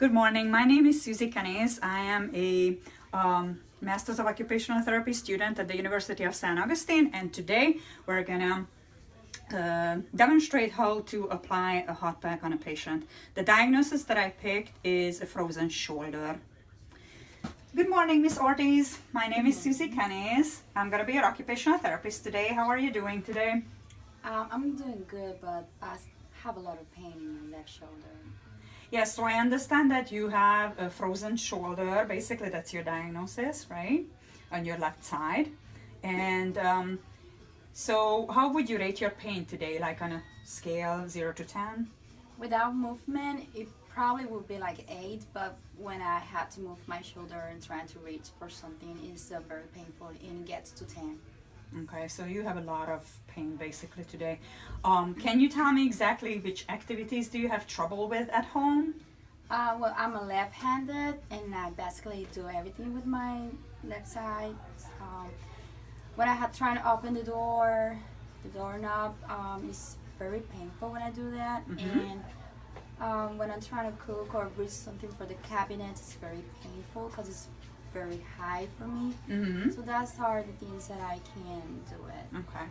Good morning. My name is Susie Canes. I am a Master's of Occupational Therapy student at the University of San Augustine, and today we're gonna demonstrate how to apply a hot pack on a patient. The diagnosis that I picked is a frozen shoulder. Good morning, Miss Ortiz. My name is Susie Canes. I'm gonna be your occupational therapist today. How are you doing today? I'm doing good, but I have a lot of pain in my left shoulder. Yes, so I understand that you have a frozen shoulder. Basically, that's your diagnosis, right? On your left side. And so how would you rate your pain today, like on a scale 0 to 10? Without movement, it probably would be like 8, but when I had to move my shoulder and trying to reach for something, it's very painful and it gets to 10. Okay, so you have a lot of pain basically today. Can you tell me exactly which activities do you have trouble with at home? Well, I'm a left-handed and I basically do everything with my left side. When I had trying to open the doorknob is very painful when I do that. And when I'm trying to cook or reach something for the cabinet, it's very painful because it's very high for me. So that's are the things that I can do it. Okay,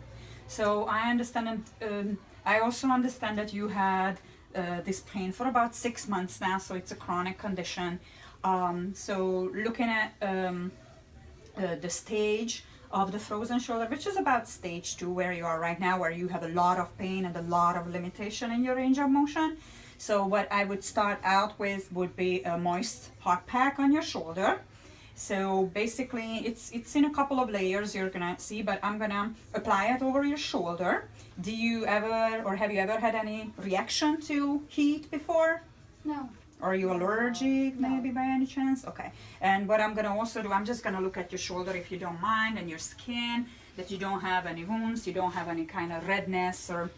so I understand, and I also understand that you had this pain for about 6 months now, so it's a chronic condition. So looking at the stage of the frozen shoulder, which is about stage 2 where you are right now, where you have a lot of pain and a lot of limitation in your range of motion. So what I would start out with would be a moist hot pack on your shoulder. So basically it's in a couple of layers you're gonna see, but I'm gonna apply it over your shoulder. Do you ever, or have you ever had any reaction to heat before? No. Are you allergic No. maybe by any chance? Okay. And what I'm gonna also do, I'm just gonna look at your shoulder if you don't mind, and your skin, that you don't have any wounds, you don't have any kind of redness or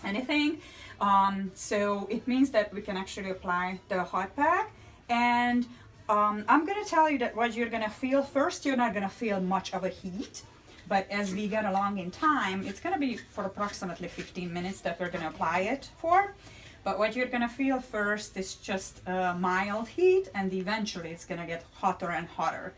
anything. So it means that we can actually apply the hot pack. And I'm gonna tell you that what you're gonna feel first, you're not gonna feel much of a heat, but as we get along in time, it's gonna be for approximately 15 minutes that we're gonna apply it for. But what you're gonna feel first is just mild heat, and eventually it's gonna get hotter and hotter.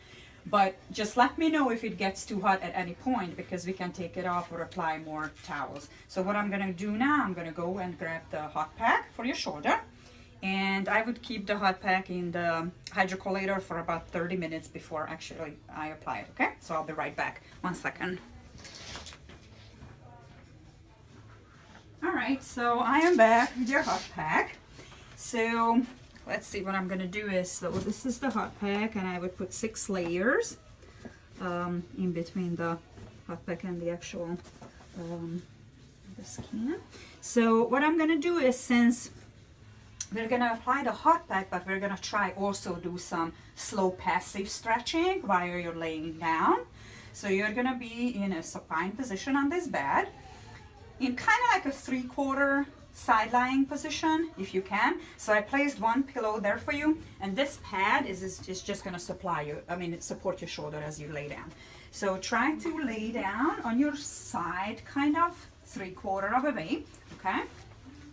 But just let me know if it gets too hot at any point, because we can take it off or apply more towels. So what I'm gonna do now, I'm gonna go and grab the hot pack for your shoulder. And I would keep the hot pack in the hydrocollator for about 30 minutes before actually I apply it, okay? So I'll be right back. 1 second. All right, so I am back with your hot pack. So let's see, what I'm gonna do is, so this is the hot pack, and I would put 6 layers in between the hot pack and the actual the skin. So what I'm gonna do is, since we're gonna apply the hot pack, but we're gonna try also do some slow passive stretching while you're laying down. So you're gonna be in a supine position on this bed, in kind of like a 3/4 side lying position, if you can. So I placed 1 pillow there for you, and this pad is just gonna support your shoulder as you lay down. So try to lay down on your side, kind of 3/4 of a way, okay?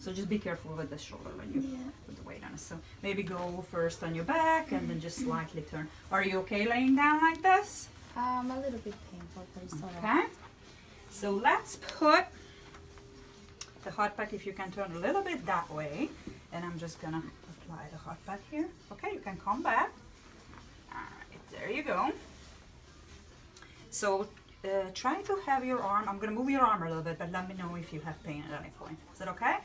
So just be careful with the shoulder when you put the weight on it. So maybe go first on your back and then just slightly turn. Are you okay laying down like this? A little bit painful, but it's all Okay. So let's put the hot pack, if you can turn a little bit that way, and I'm just gonna apply the hot pack here. Okay, you can come back. All right, there you go. So try to have your arm, I'm gonna move your arm a little bit, but let me know if you have pain at any point. Is that okay?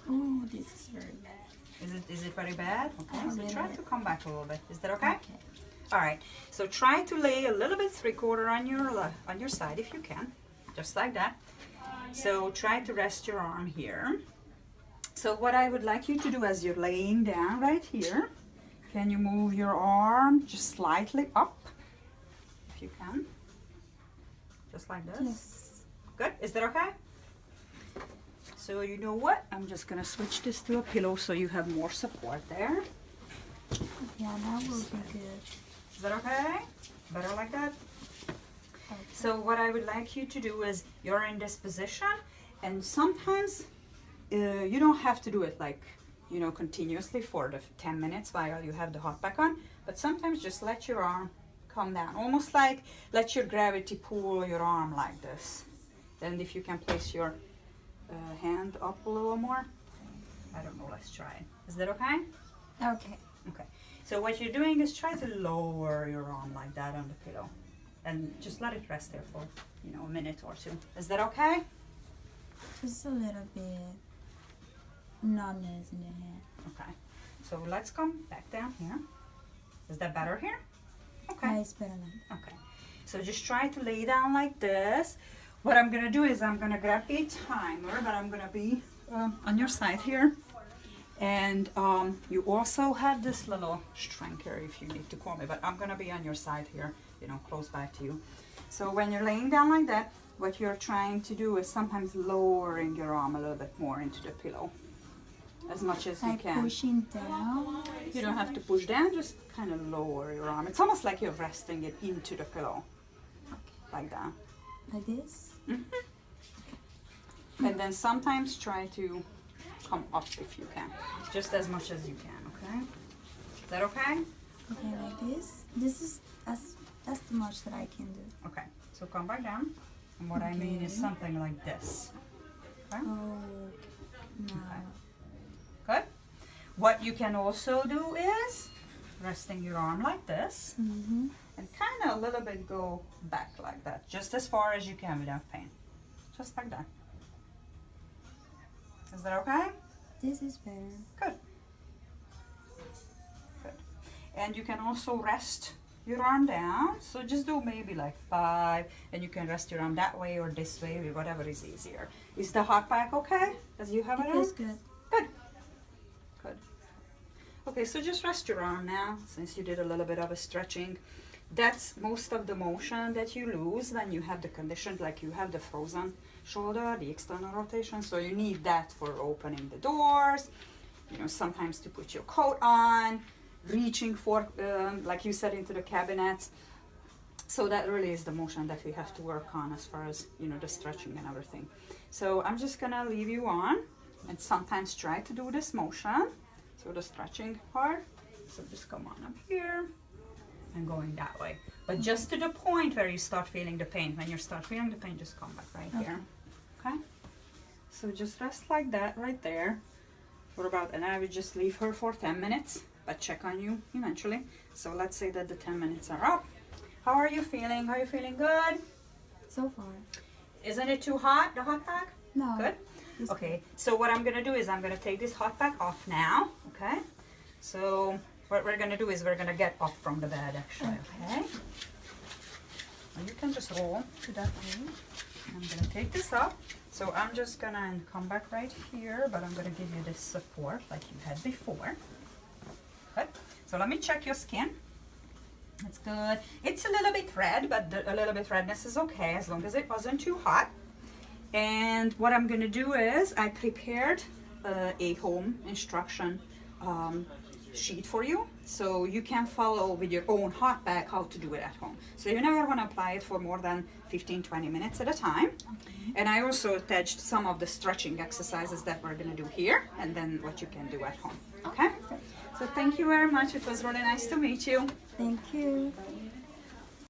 Oh, this is very bad. Is it very bad? Okay, so little try bit. to come back a little bit. Is that okay? Okay. All right. So try to lay a little bit 3/4 on your side if you can, just like that. So try to rest your arm here. So what I would like you to do as you're laying down right here, can you move your arm just slightly up, if you can, just like this? Yes. Good. Is that okay? So you know what? I'm just gonna switch this to a pillow so you have more support there. Yeah, that will be good. Is that okay? Better like that? Okay. So what I would like you to do is, you're in this position, and sometimes you don't have to do it like continuously for the 10 minutes while you have the hot pack on, but sometimes just let your arm come down, almost like let your gravity pull your arm like this. Then if you can place your hand up a little more. I don't know, let's try it. Is that okay? Okay. Okay. So what you're doing is try to lower your arm like that on the pillow. And just let it rest there for, a minute or two. Is that okay? Just a little bit numbness in the hand. Okay. So let's come back down here. Is that better here? Okay. Yeah, it's better now. Okay. So just try to lay down like this. What I'm going to do is I'm going to grab a timer, but I'm going to be on your side here. And you also have this little strenker if you need to call me, but I'm going to be on your side here, close by to you. So when you're laying down like that, what you're trying to do is sometimes lowering your arm a little bit more into the pillow. As much as you can. Pushing down? You don't have to push down, just kind of lower your arm. It's almost like you're resting it into the pillow. Okay. Like that. Like this? Mm-hmm. And then sometimes try to come up if you can. Just as much as you can, okay? Is that okay? Okay, like this? That's the much that I can do. Okay, so come back down. And what I mean is something like this. Okay? Oh, no. Okay. Good. What you can also do is resting your arm like this and kind of a little bit go back like that, just as far as you can without pain. Just like that. Is that okay? This is better. Good. Good. And you can also rest your arm down. So just do maybe like 5, and you can rest your arm that way or this way, or whatever is easier. Is the hot pack okay? As you have it on? It feels good. Good. Good. Okay, so just rest your arm now, since you did a little bit of a stretching. That's most of the motion that you lose when you have the condition, like you have the frozen shoulder, the external rotation. So you need that for opening the doors, sometimes to put your coat on, reaching for, like you said, into the cabinets. So that really is the motion that we have to work on as far as, the stretching and everything. So I'm just gonna leave you on and sometimes try to do this motion. So the stretching part. So just come on up here and going that way. But just to the point where you start feeling the pain. When you start feeling the pain, just come back right here. Okay? So just rest like that right there for about, and I would just leave her for 10 minutes, but check on you eventually. So let's say that the 10 minutes are up. How are you feeling? Are you feeling good? So far. Isn't it too hot, the hot pack? No. Good? Okay, so what I'm gonna do is I'm gonna take this hot pack off now, okay? So what we're gonna do is we're gonna get up from the bed actually, okay? And you can just roll to that way. I'm gonna take this up. So I'm just gonna come back right here, but I'm gonna give you this support like you had before. Good. So let me check your skin. That's good. It's a little bit red, but a little bit redness is okay as long as it wasn't too hot. And what I'm going to do is I prepared a home instruction sheet for you, so you can follow with your own hot pack how to do it at home. So you never want to apply it for more than 15-20 minutes at a time. Okay. And I also attached some of the stretching exercises that we're going to do here, and then what you can do at home. Okay? So thank you very much. It was really nice to meet you. Thank you.